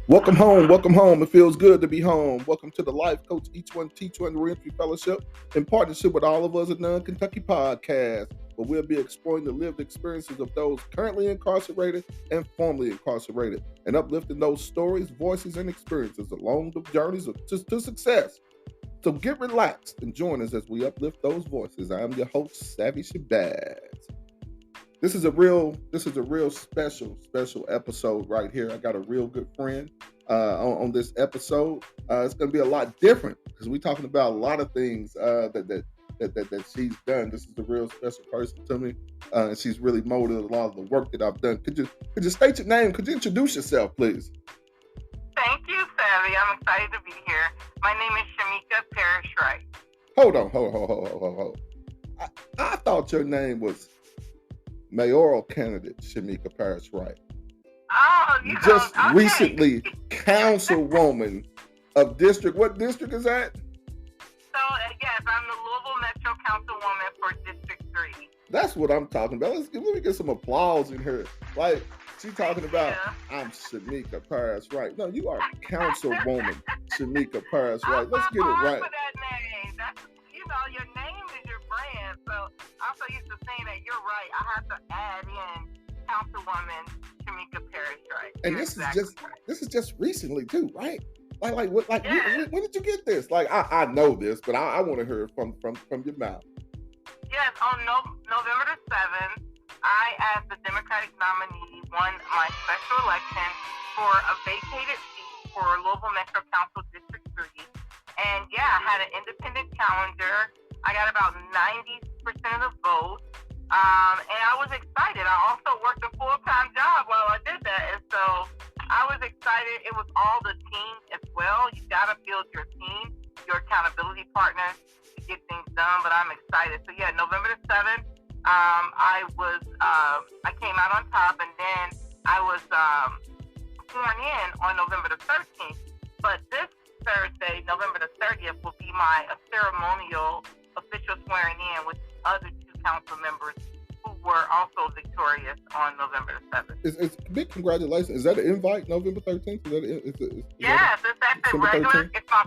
Welcome home, welcome home. It feels good to be home. Welcome to the Life Coach Each One Teach One Reentry Fellowship in partnership with all of us at Non-Kentucky Podcast, where we'll be exploring the lived experiences of those currently incarcerated and formerly incarcerated, and uplifting those stories, voices, and experiences along the journeys to success. So get relaxed and join us as we uplift those voices. I'm your host, Savvy Shabazz. This is a real special episode right here. I got a real good friend on this episode. It's going to be a lot different because we're talking about a lot of things that she's done. This is a real special person to me, and she's really molded a lot of the work that I've done. Could you state your name? Could you introduce yourself, please? Thank you, Savvy. I'm excited to be here. My name is Shameka Parrish-Wright. Hold on. I thought your name was mayoral candidate Shameka Parrish-Wright. Oh, Just okay. recently councilwoman of district. What district is that? So, yes, I'm the Louisville Metro Councilwoman for District 3. That's what I'm talking about. Let me get some applause in here. Like, she's talking about, I'm Shameka Parrish-Wright. No, you are Councilwoman Shameka Parrish-Wright. Let's get it right. For that name. That's, your name is your brand. So, I'm so used to saying that. You're right. I have to add in Councilwoman Shameka Parrish-Wright. And this is just recently too, right? When did you get this? Like, I know this, but I want to hear it from your mouth. Yes, on November the 7th, I, as the Democratic nominee, won my special election for a vacated seat for Louisville Metro Council District 3. And I had an independent challenger. I got about 90% of the vote. And I was excited. I also worked a full-time job while I did that. And so I was excited. It was all the team as well. You got to build your team, your accountability partners to get things done. But I'm excited. So November the 7th, I came out on top, and then I was sworn in on November the 13th. But this Thursday, November the 30th, will be my ceremonial official swearing in with other two council members who were also victorious on November the 7th. It's big congratulations. Is that an invite, November 13th? Yes, it's actually regular. It's my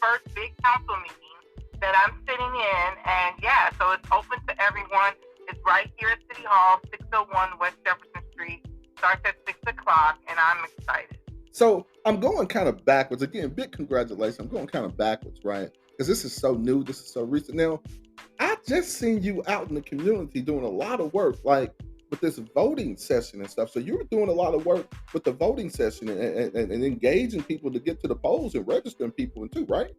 first big council meeting that I'm sitting in, and so it's open to everyone. It's right here at City Hall, 601 West Jefferson Street. Starts at 6 o'clock, and I'm excited. So I'm going kind of backwards. Again, big congratulations. I'm going kind of backwards, right? Because this is so new. This is so recent. Now, I just seen you out in the community doing a lot of work, like with this voting session and stuff. So you were doing a lot of work with the voting session and engaging people to get to the polls and registering people too, right?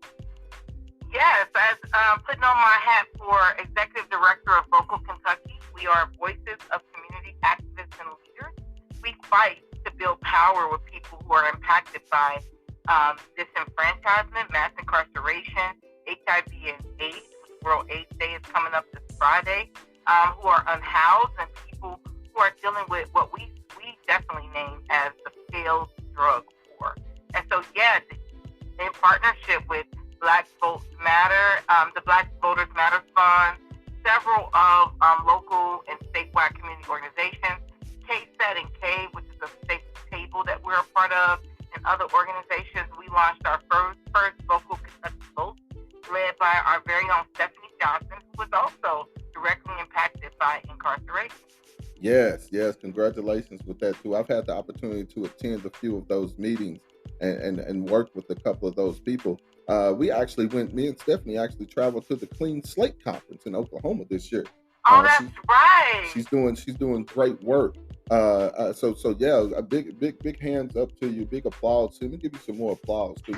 Yes, as putting on my hat for Executive Director of Vocal Kentucky, we are voices of community activists and leaders. We fight to build power with people who are impacted by disenfranchisement, mass incarceration, HIV and AIDS. World AIDS Day is coming up this Friday. Who are unhoused, and people who are dealing with what we definitely name as the failed drug war. And so, in partnership with Black Votes Matter, the Black Voters Matter Fund, several of local and statewide community organizations, KSET and K, which is a state table that we're a part of, and other organizations, we launched our first Vocal Kentucky Vote, led by our very own Stephanie Johnson, who was also directly impacted by incarceration. Yes, congratulations with that too. I've had the opportunity to attend a few of those meetings and work with a couple of those people. Me and Stephanie actually traveled to the Clean Slate Conference in Oklahoma this year. Oh, that's right. She's doing great work. A big hands up to you, big applause. Let me give you some more applause too.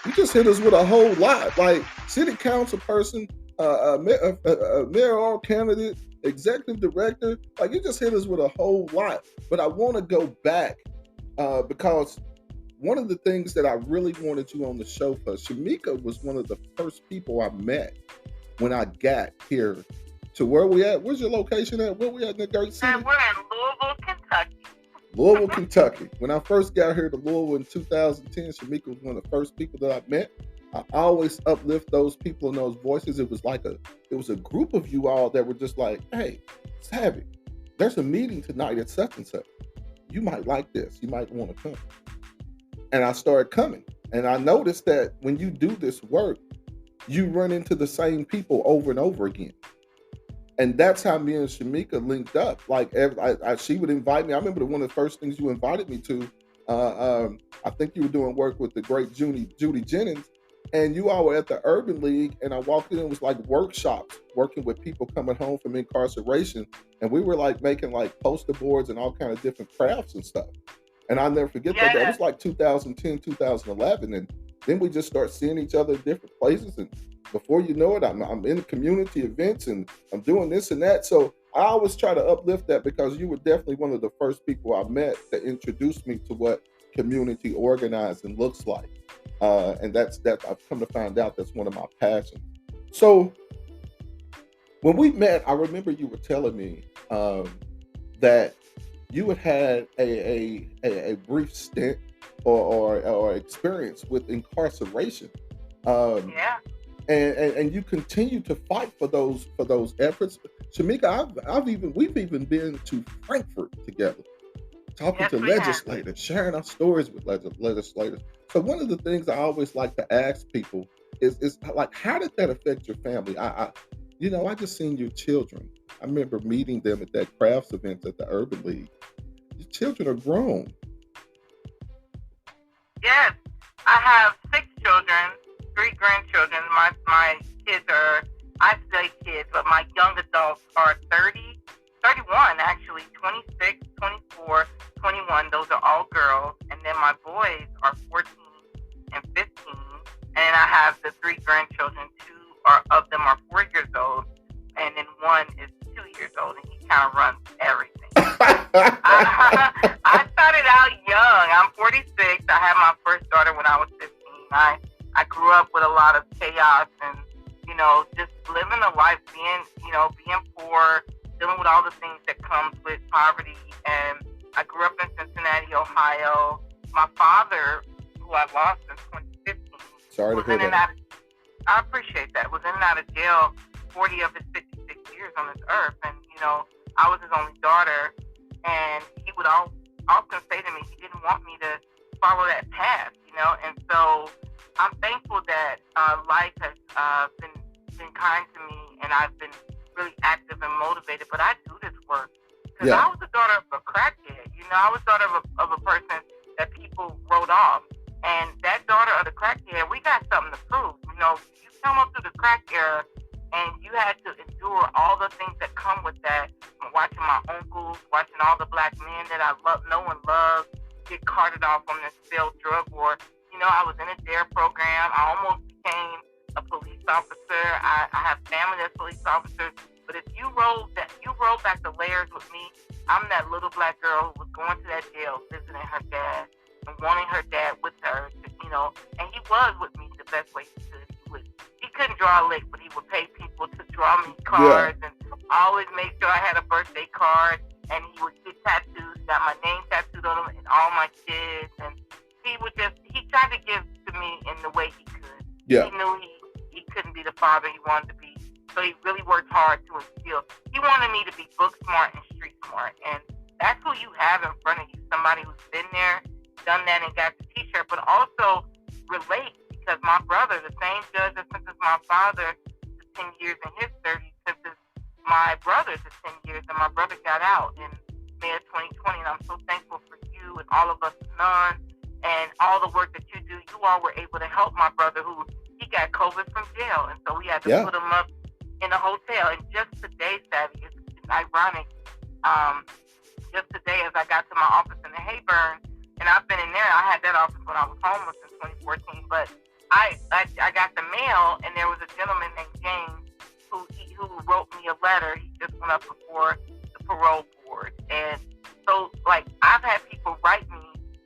You just hit us with a whole lot, like city council person, mayoral candidate, executive director. Like, you just hit us with a whole lot. But I want to go back because one of the things that I really wanted you on the show for, Shameka was one of the first people I met when I got here to where we at. Where's your location at? Where we at in the great city? And we're in Louisville, Kentucky. Louisville, Kentucky. When I first got here to Louisville in 2010, Shameka was one of the first people that I met. I always uplift those people and those voices. It was a group of you all that were just like, hey, Savvy, there's a meeting tonight at such and such. You might like this. You might want to come. And I started coming. And I noticed that when you do this work, you run into the same people over and over again. And that's how me and Shameka linked up. Like she would invite me. I remember one of the first things you invited me to. I think you were doing work with the great Judy Jennings, and you all were at the Urban League. And I walked in, it was like workshops, working with people coming home from incarceration, and we were like making like poster boards and all kind of different crafts and stuff. And I'll never forget that. That was like 2010, 2011, and then we just start seeing each other in different places, and before you know it, I'm in community events and I'm doing this and that. So I always try to uplift that, because you were definitely one of the first people I met that introduced me to what community organizing looks like. And that's I've come to find out that's one of my passions. So when we met, I remember you were telling me that you had a brief stint or experience with incarceration. Yeah. And you continue to fight for those efforts. Shameka, we've even been to Frankfurt together, talking to legislators, sharing our stories with legislators. So one of the things I always like to ask people is like, how did that affect your family? I just seen your children. I remember meeting them at that crafts event at the Urban League. Your children are grown. Yes, I have 6 children, 3 grandchildren. My kids are, I say kids, but my young adults are 30, 31 actually, 26, 24, 21. Those are all girls. And then my boys are 14 and 15. And I have the 3 grandchildren. 2 of them are 4 years old. And then 1 is 2 years old. And he kind of runs everything. I started out young. I'm 46. I had my first daughter when I was 15. I grew up with a lot of chaos and, just living a life, being poor, dealing with all the things that comes with poverty. And I grew up in Cincinnati, Ohio. My father, who I lost in 2015, sorry to hear that. I appreciate that. Was in and out of jail 40 of his 56 years on this earth. And, I was his only daughter. And he would often say to me, he didn't want me to follow that path, And so I'm thankful that life has been kind to me, and I've been really active and motivated. But I do this work because I was the daughter of a crackhead. I was the daughter of a person that people wrote off. And that daughter of the crackhead, we got something to prove. You come up through the crack era, and you had to endure all the things that come with that. Watching my uncles, watching all the black men that no one loved, get carted off on this failed drug war. I was in a DARE program. I almost became a police officer. I have family that's police officers. But if you roll back the layers with me, I'm that little black girl who was going to that jail, visiting her dad, and wanting her dad with her, and he was with me the best way he could. He couldn't draw a lick, but he would pay people to draw me cards, and always make sure I had a birthday card, and he would get tattoos, got my name tattooed on him and all my kids, and he tried to give to me in the way he could. Yeah. He knew he couldn't be the father he wanted to be, so he really worked hard to instill. He wanted me to be book smart and street smart, and that's who you have in front of you, somebody who's been there, done that, and got the t-shirt, but also relate, because my brother, the same judge that sentenced my father to 10 years in his 30s, sentenced my brother to 10 years, and my brother got out in May of 2020, and I'm so thankful for you and all of us none, and all the work that you do. You all were able to help my brother, who he got COVID from jail, and so we had to put him up in a hotel. And just today, Savvy, it's ironic, just today as I got to my office in the Hayburn, and I've been in there, I had that office when I was homeless in 2014, but I got the mail, and there was a gentleman named James who wrote me a letter. He just went up before the parole board. And so, I've had people write me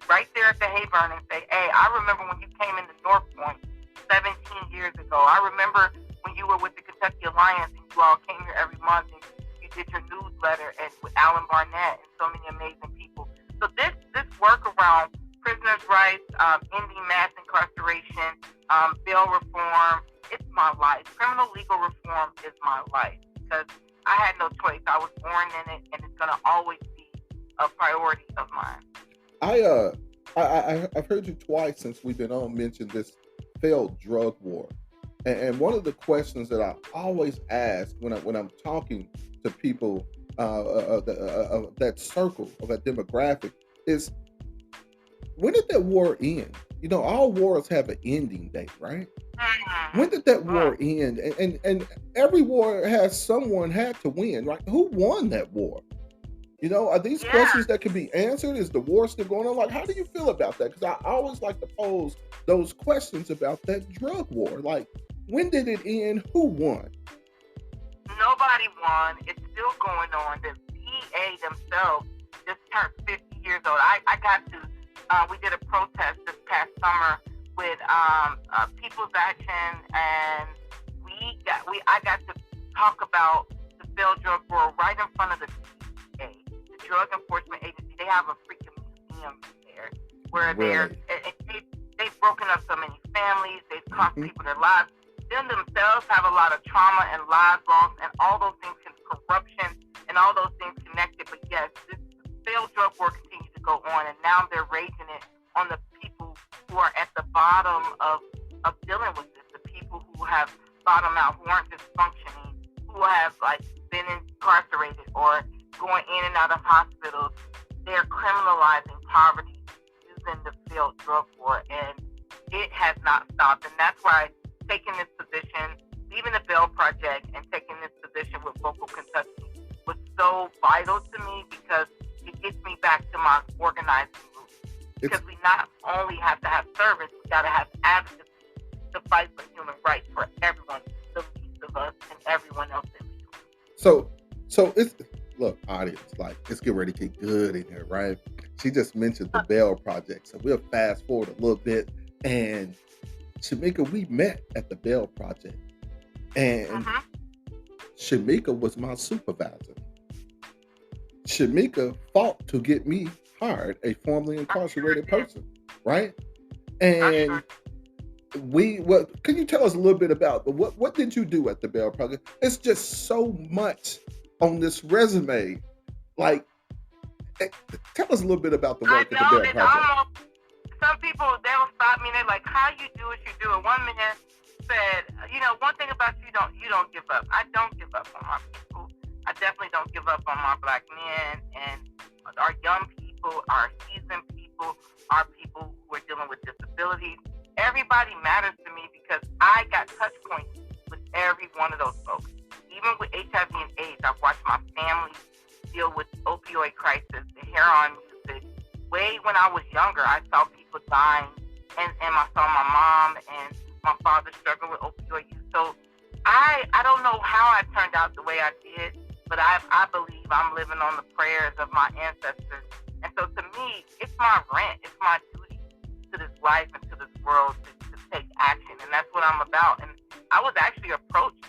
right there at the Hayburn and say, hey, I remember when you came into North Point 17 years ago. I remember when you were with the Kentucky Alliance, and you all came here every month, and you did your newsletter and with Alan Barnett and so many amazing people. So this work around prisoners' rights, ending mass incarceration, bail reform, it's my life. Criminal legal reform is my life, because I had no choice. I was born in it, and it's going to always be a priority of mine. I've heard you twice since we've been on mention this failed drug war, and one of the questions that I always ask when I'm talking to people that circle of that demographic is, when did that war end? You know, all wars have an ending date, right? Mm-hmm. When did that war end? And every war has someone had to win, right? Who won that war? You know, are these Yeah. questions that can be answered? Is the war still going on? Like, how do you feel about that? Because I always like to pose those questions about that drug war. Like, when did it end? Who won? Nobody won. It's still going on. The VA themselves just turned 50 years old. I got to, we did a protest this past summer with People's Action, and I got to talk about the failed drug war right in front of the DEA, the Drug Enforcement Agency. They have a freaking museum there where they've broken up so many families. They've cost people their lives. Them themselves have a lot of trauma and lives lost, and all those things, corruption, and all those things connected. But yes, this failed drug war continues to go on, and now they're raising it on the people who are at the bottom of dealing with this, the people who have bottomed out, who aren't dysfunctioning, who have like been incarcerated or going in and out of hospitals. They're criminalizing poverty using the failed drug war, and it has not stopped. And that's why taking this position, leaving the Bail Project and taking this position with Vocal Kentucky was so vital to me, because it gets me back to my organizing roots. Because we not only have to have service, we got to have advocacy to fight for human rights for everyone, the least of us and everyone else in between. So it's, look, audience, like, it's getting ready to get good in here, right? She just mentioned the Bail Project, so we'll fast forward a little bit. And Shameka, we met at the Bail Project, and Shameka was my supervisor. Shameka fought to get me hired, a formerly incarcerated person, right? And can you tell us a little bit about what did you do at the Bail Project? It's just so much on this resume. Like, tell us a little bit about the work at the Bail Project. Some people, they'll stop me and they're like, how you do what you do? And one man said, one thing about you don't give up. I don't give up on my people. I definitely don't give up on my Black men and our young people, our seasoned people, our people who are dealing with disabilities. Everybody matters to me, because I got touch points with every one of those folks. Even with HIV and AIDS, I've watched my family deal with opioid crisis, the heroin usage. Way when I was younger, I saw people dying, and I saw my mom and my father struggling with opioid use. So I don't know how I turned out the way I did, but I believe I'm living on the prayers of my ancestors. And so to me, it's my rent, it's my duty to this life and to this world to take action. And that's what I'm about. And I was actually approached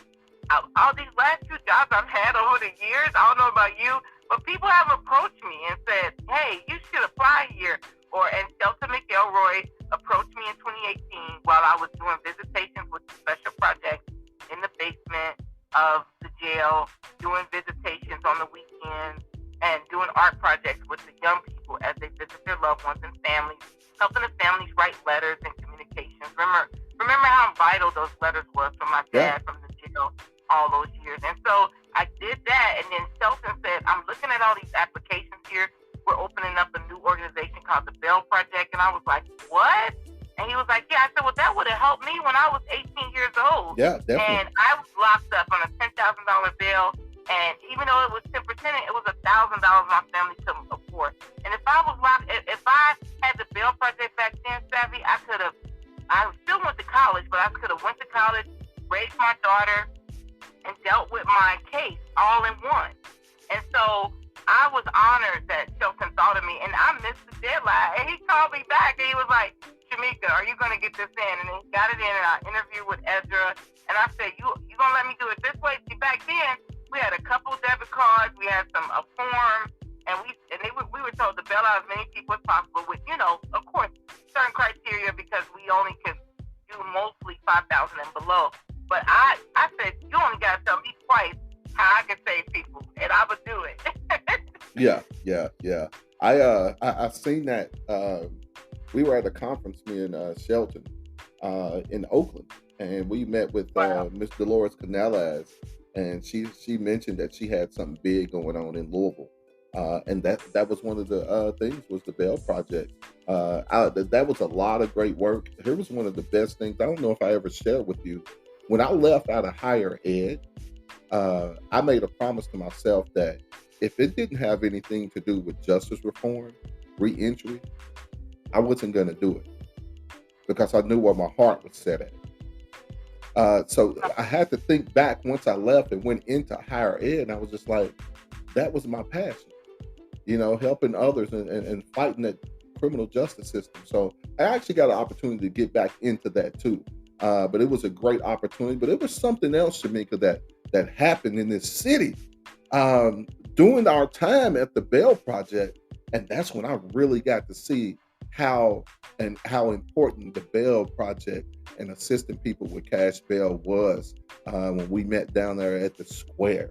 all these last few jobs I've had over the years. I don't know about you, but people have approached me and said, hey, you should apply here. And Shelton McElroy approached me in 2018 while I was doing visitations with the special projects in the basement of the jail, doing visitations on the weekends, and doing art projects with the young people as they visit their loved ones and families, helping the families write letters and communications. Remember how vital those letters were from my dad from the jail all those years. And so I did that, and then Shelton said, I'm looking at all these applications here. We're opening up a new organization called the Bail Project. And I was like, what? And he was like, yeah. I said, well, that would have helped me when I was 18 years old. Yeah, definitely. And I was locked up on a $10,000 bail. And even though it was 10%, it was $1,000 my family couldn't afford. And if I was locked, if I had the Bail Project back then, Savvy, I still went to college, but I could have went to college, raised my daughter, and dealt with my case all in one. And so I was honored that Shelton thought of me, and I missed the deadline. And he called me back, and he was like, Shameka, are you going to get this in? And he got it in, and I interviewed with Ezra, and I said, you going to let me do it this way? See, back then, we had a couple debit cards, we had a form, and we were told to bail out as many people as possible with, of course, certain criteria, because we only could do mostly 5,000 and below. But I said, you only got to tell me twice how I can save people, and I would do it. Yeah. I seen that we were at a conference, me and Shelton, in Oakland, and we met with Wow. Miss Dolores Canellas, and she mentioned that she had something big going on in Louisville, and that was one of the things was the Bell Project. That was a lot of great work. Here was one of the best things. I don't know if I ever shared with you. When I left out of higher ed, I made a promise to myself that if it didn't have anything to do with justice reform, reentry, I wasn't going to do it because I knew where my heart was set at. So I had to think back once I left and went into higher ed, and I was just like, that was my passion, helping others and fighting that criminal justice system. So I actually got an opportunity to get back into that too. But it was a great opportunity. But it was something else, Shameka, that happened in this city during our time at the Bell Project, and that's when I really got to see how important the Bell Project and assisting people with cash bail was when we met down there at the square.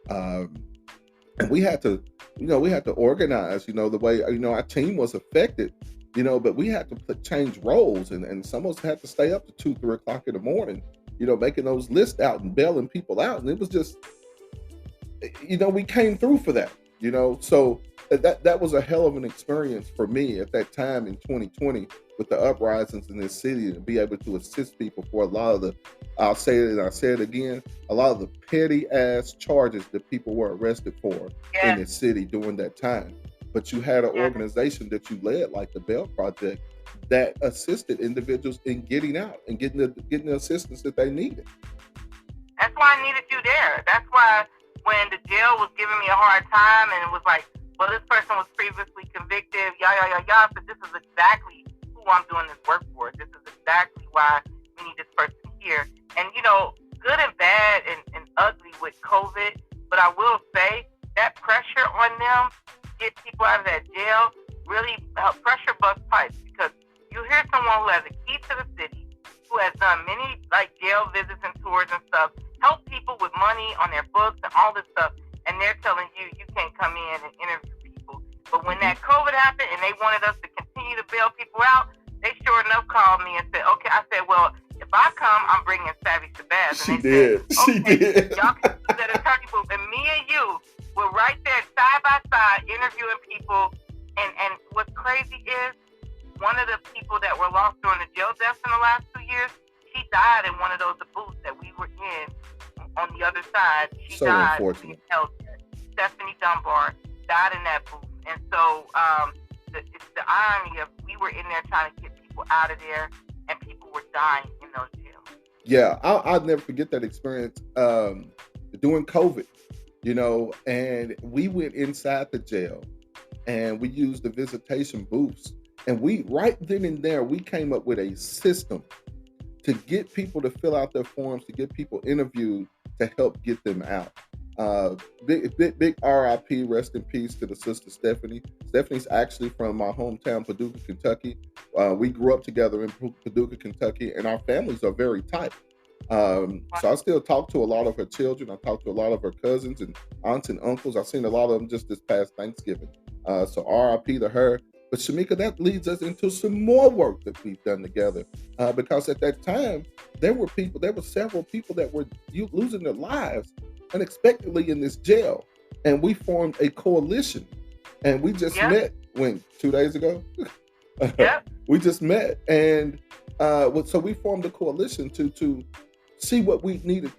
And we had to organize, the way, our team was affected, but we had to change roles, and some of us had to stay up to 2-3 o'clock in the morning, making those lists out and bailing people out. And it was just, we came through for that, so that was a hell of an experience for me at that time in 2020 with the uprisings in this city, to be able to assist people for a lot of the, I'll say it and I'll say it again, a lot of the petty ass charges that people were arrested for in this city during that time. But you had an organization that you led, like the Bell Project, that assisted individuals in getting out and getting the assistance that they needed. That's why I needed you there. That's why when the jail was giving me a hard time and it was like, well, this person was previously convicted, but this is exactly who I'm doing this work for. This is exactly why we need this person here. And, good and bad and ugly with COVID, but I will say that pressure on them to get people out of that jail really helped pressure bust pipes, because you hear someone who has a key to the city, who has done many jail visits and tours and stuff, help people with money on their books and all this stuff, and they're telling you can't come in and interview people. But when that COVID happened and they wanted us to continue to bail people out, they sure enough called me and said, okay. I said, well, if I come, I'm bringing Savvy Shabazz. She did. Y'all can do that attorney booth. And me and you were right there side by side interviewing people. And what's crazy is one of the people that were lost during the jail deaths in the last 2 years, she died in one of those booths that we were in on the other side. She so died. Unfortunate. Stephanie Dunbar died in that booth. And so it's the irony of we were in there trying to get people out of there, and people were dying in those jails. Yeah, I'll never forget that experience during COVID, and we went inside the jail and we used the visitation booths. And we, right then and there, we came up with a system to get people to fill out their forms, to get people interviewed, to help get them out. Big RIP, rest in peace to the sister Stephanie. Stephanie's actually from my hometown, Paducah, Kentucky. We grew up together in Paducah, Kentucky, and our families are very tight. So I still talk to a lot of her children. I talk to a lot of her cousins and aunts and uncles. I've seen a lot of them just this past Thanksgiving. So RIP to her. But Shameka, that leads us into some more work that we've done together. Because at that time, there were several people that were losing their lives unexpectedly in this jail. And we formed a coalition. And we just met, 2 days ago? We just met. And so we formed a coalition to see what needed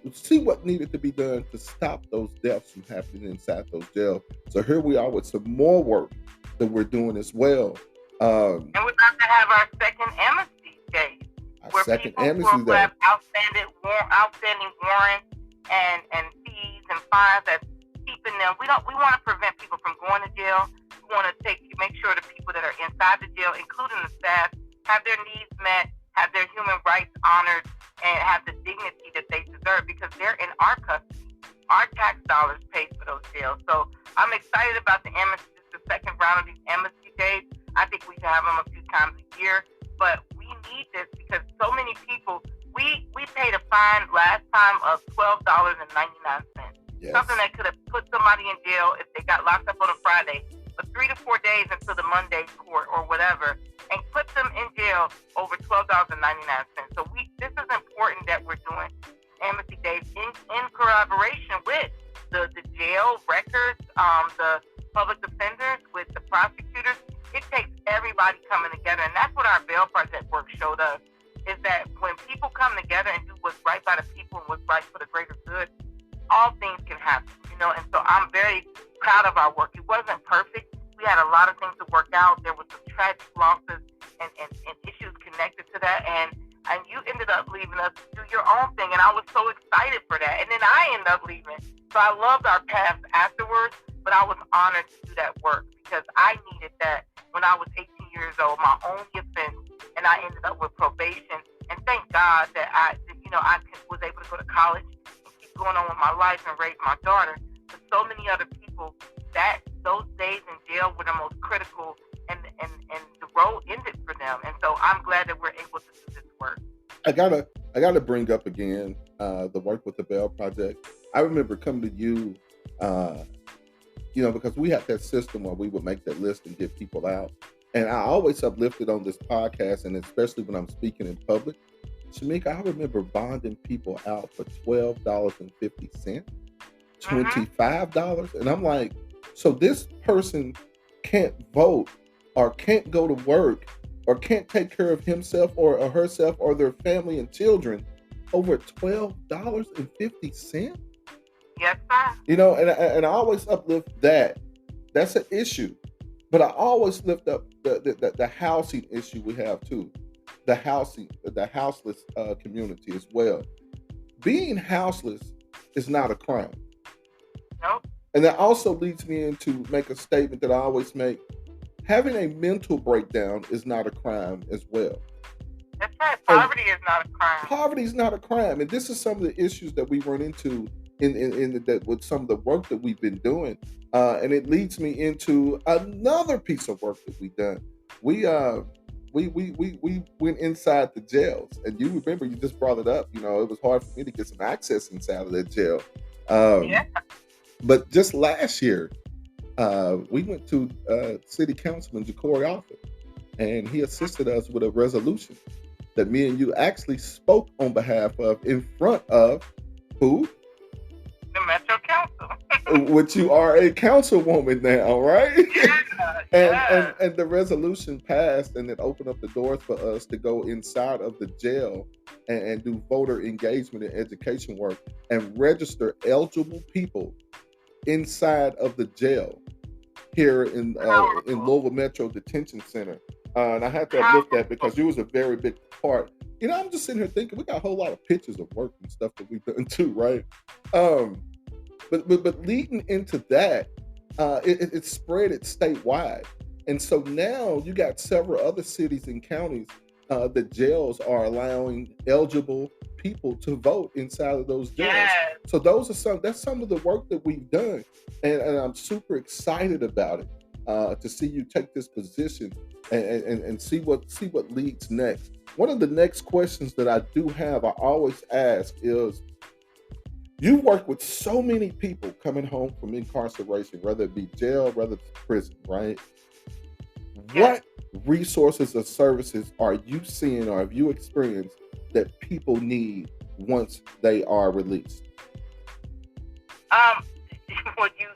to be done to stop those deaths from happening inside those jails. So here we are with some more work that we're doing as well. And we're about to have our second amnesty day, where people who have outstanding warrants and fees and fines that's keeping them. We want to prevent people from going to jail. We want to make sure the people that are inside the jail, including the staff, have their needs met, have their human rights honored, and have the dignity that they deserve, because they're in our custody. Our tax dollars pay for those jails. So I'm excited about the amnesty. The second round of these amnesty days. I think we should have them a few times a year, but we need this because so many people. We paid a fine last time of $12.99. Yes. Something that could have put somebody in jail if they got locked up on a Friday. 3 to 4 days until the Monday court or whatever, and put them in jail over $12.99. So this is important that we're doing amnesty days in collaboration with the jail records, the public defenders, with the prosecutors. It takes everybody coming together, and that's what our bail project work showed us, is that when people come together and do what's right by the people and what's right for the greater good, all things can happen, and so I'm very proud of our work. It wasn't perfect. We had a lot of things to work out. There was some tragic losses and issues connected to that, and you ended up leaving us to do your own thing, and I was so excited for that. And then I ended up leaving. So I loved our paths afterwards, but I was honored to do that work because I needed that when I was 18 years old, my only offense, and I ended up with probation. And thank God that I was able to go to college and keep going on with my life and raise my daughter. But so many other people, that those days in jail were the most critical, and the road ended for them. And so I'm glad that we're able to do this work. I gotta bring up again the work with the Bail Project. I remember coming to you, because we had that system where we would make that list and get people out. And I always uplifted on this podcast, and especially when I'm speaking in public. Shameka, I remember bonding people out for $12.50, $25, and I'm like, so this person can't vote or can't go to work or can't take care of himself or herself or their family and children over $12.50? Yes, sir. And I always uplift that. That's an issue. But I always lift up the housing issue we have too. The houseless community as well. Being houseless is not a crime. Nope. And that also leads me into make a statement that I always make. Having a mental breakdown is not a crime as well. That's right. Poverty is not a crime. Poverty is not a crime. And this is some of the issues that we run into with some of the work that we've been doing. And it leads me into another piece of work that we've done. We went inside the jails. And you remember, you just brought it up. It was hard for me to get some access inside of that jail. Yeah. But just last year, we went to City Councilman Ja'Cory office, and he assisted us with a resolution that me and you actually spoke on behalf of in front of who? The Metro Council. Which you are a councilwoman now, right? Yeah. And the resolution passed, and it opened up the doors for us to go inside of the jail and do voter engagement and education work and register eligible people inside of the jail here in Louisville Metro Detention Center. And I had to uplift that because you was a very big part. I'm just sitting here thinking we got a whole lot of pictures of work and stuff that we've done too, right? But leading into that, it spread it statewide. And so now you got several other cities and counties that jails are allowing eligible people to vote inside of those jails. Yes. So that's some of the work that we've done. And I'm super excited about it to see you take this position and see what leads next. One of the next questions that I do have, I always ask is, you work with so many people coming home from incarceration, whether it be jail, whether it's prison, right? Yes. What resources or services are you seeing or have you experienced that people need once they are released? What you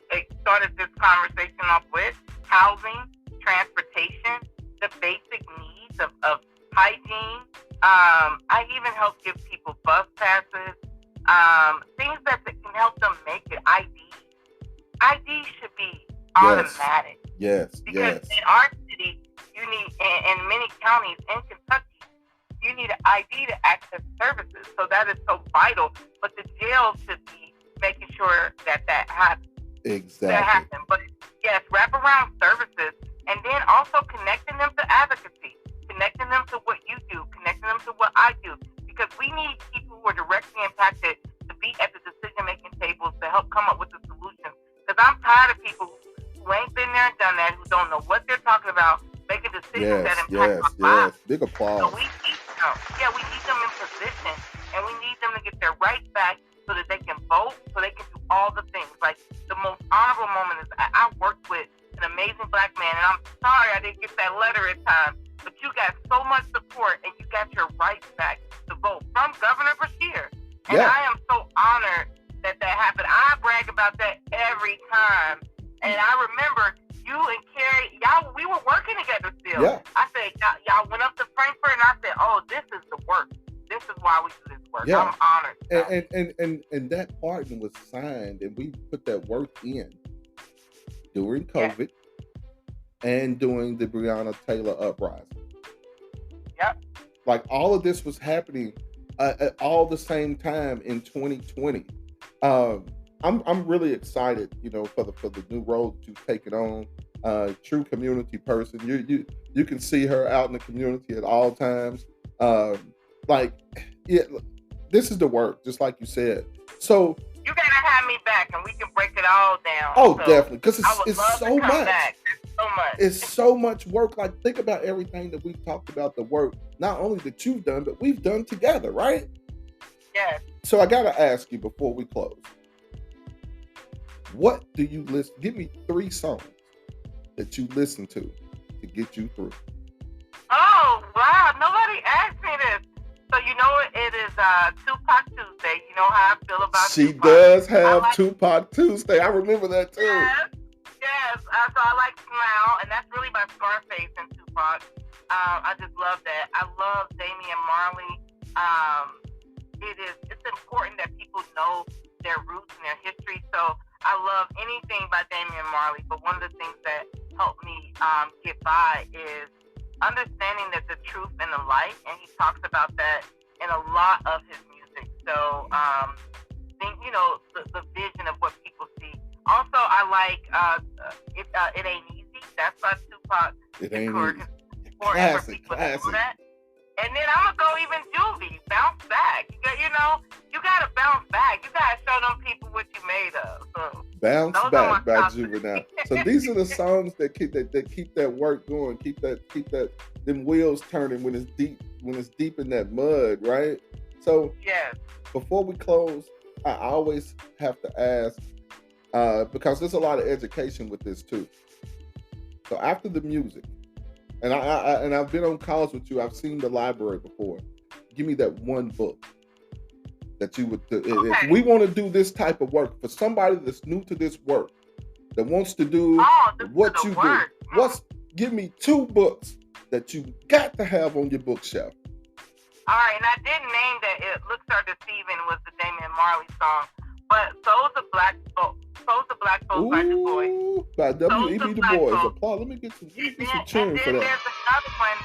started this conversation off with, housing, transportation, the basic needs of hygiene. I even help give people bus passes, things that can help them make it. ID should be automatic. Yes. Because in our city, you need, in many counties in Kentucky, you need an ID to access services. So that is so vital. But the jail should be making sure that happens. Exactly. That happens. But yes, wraparound services, and then also connecting them to advocacy, connecting them to what you do, connecting them to what I do. Because we need people who are directly impacted to be at the decision-making tables to help come up with the solutions. Because I'm tired of people who ain't been there and done that, who don't know what they're talking about, making decisions that impact our lives. Big applause. So we need them. Yeah, we need them in position, and we need them to get their rights back so that they can vote, so they can do all the things. Like, the most honorable moment is I worked with an amazing Black black man, and I'm sorry I didn't get that letter in time, but you got so much support, and you got your rights back to vote from Governor Beshear. And I am so honored that happened. I brag about that every time. And I remember you and Carrie, y'all, we were working together still. Yeah. I said, y'all went up to Frankfurt, and I said, oh, this is the work. This is why we do this work. Yeah. I'm honored. And that pardon was signed, and we put that work in during COVID and during the Breonna Taylor uprising. Yep. Like, all of this was happening at all the same time in 2020. I'm really excited, for the new role that you've taken on. True community person. You can see her out in the community at all times. This is the work, just like you said. So you gotta have me back, and we can break it all down. Oh, so definitely, because it's so much. Back. So much. It's so much work. Like, think about everything that we've talked about, the work, not only that you've done, but we've done together, right? Yes. So I gotta ask you before we close. What do you listen? Give me 3 songs that you listen to get you through. Oh, wow. Nobody asked me this. So it is Tupac Tuesday. You know how I feel about She Tupac. Does have Tupac Tuesday. I remember that too. Yes. So I like Smile, and that's really by Scarface and Tupac. I just love that. I love Damian Marley. It's important that people know their roots and their history. So I love anything by Damian Marley, but one of the things that helped me get by is understanding that the truth and the light, and he talks about that in a lot of his music. So, the vision of what people see. Also, I like It Ain't Easy. That's by Tupac. It Ain't Easy. Classic. And then I'm gonna go even Juvie, Bounce Back. You gotta bounce back. You gotta show them people what you made of. So Bounce Back by Juvenile. So these are the songs that keep that work going, keep them wheels turning when it's deep in that mud, right? So before we close, I always have to ask, because there's a lot of education with this too. So after the music, and I've been on calls with you, I've seen the library before. Give me that one book that you would do. Okay. If we want to do this type of work, for somebody that's new to this work, that wants to do what you do, give me 2 books that you got to have on your bookshelf. All right, and I didn't name that It Looks Are Deceiving was the Damian Marley song, but Souls of Black Folks by Du Bois. By W.E.B. Du Bois. Applause. Let me get some tune for that. And then there's another one,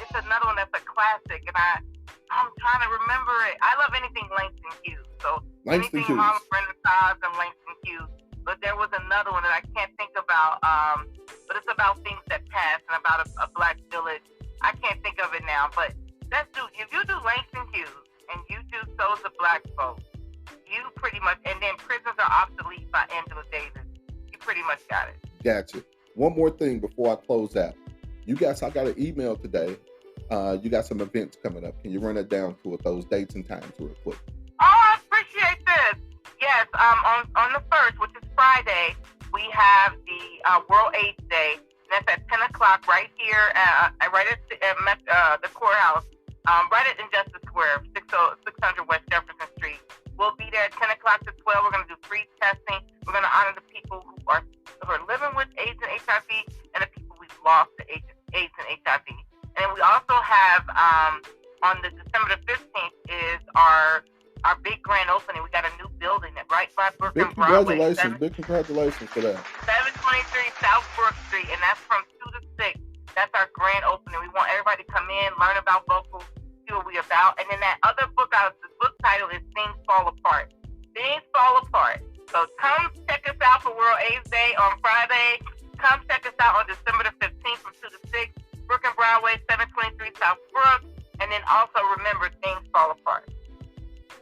it's another one that's a classic, and I'm trying to remember it. I love anything Langston Hughes. So anything Harlem Renaissance and Langston Hughes. But there was another one that I can't think about. But it's about things that pass and about a black village. I can't think of it now. But if you do Langston Hughes and you do Souls of Black Folks, you pretty much, and then Prisons Are Obsolete by Angela Davis, you pretty much got it. Gotcha. One more thing before I close out. You guys, I got an email today. You got some events coming up. Can you run it down to those dates and times real quick? Oh, I appreciate this. Yes, on the 1st, which is Friday, we have the World AIDS Day. And that's at 10 o'clock right here, right at the courthouse, right at Injustice Square, 600 West Jefferson Street. We'll be there at 10 o'clock to 12. We're going to do free testing. We're going to honor the people who are living with AIDS and HIV and the people we've lost to AIDS and HIV. And then we also have, on the December the 15th is our big grand opening. We got a new building right by Brooklyn Broadway. Big congratulations for that. 723 South Brook Street, and that's from 2 to 6. That's our grand opening. We want everybody to come in, learn about vocals, see what we're about. And then that other book, the book title is Things Fall Apart. Things Fall Apart. So come check us out for World AIDS Day on Friday. Come check us out on December the 15th from 2 to 6. Brooklyn Broadway, 723 South Brook. And then also remember, Things Fall Apart.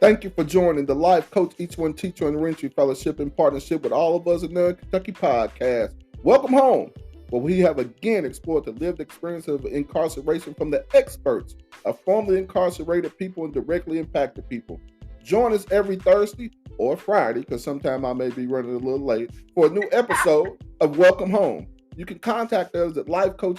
Thank you for joining the Life Coach Each One Teach One Reentry Fellowship in partnership with All of Us in the Kentucky podcast. Welcome home, where we have again explored the lived experience of incarceration from the experts of formerly incarcerated people and directly impacted people. Join us every Thursday or Friday, because sometime I may be running a little late, for a new episode of welcome home. You can contact us at Life Coach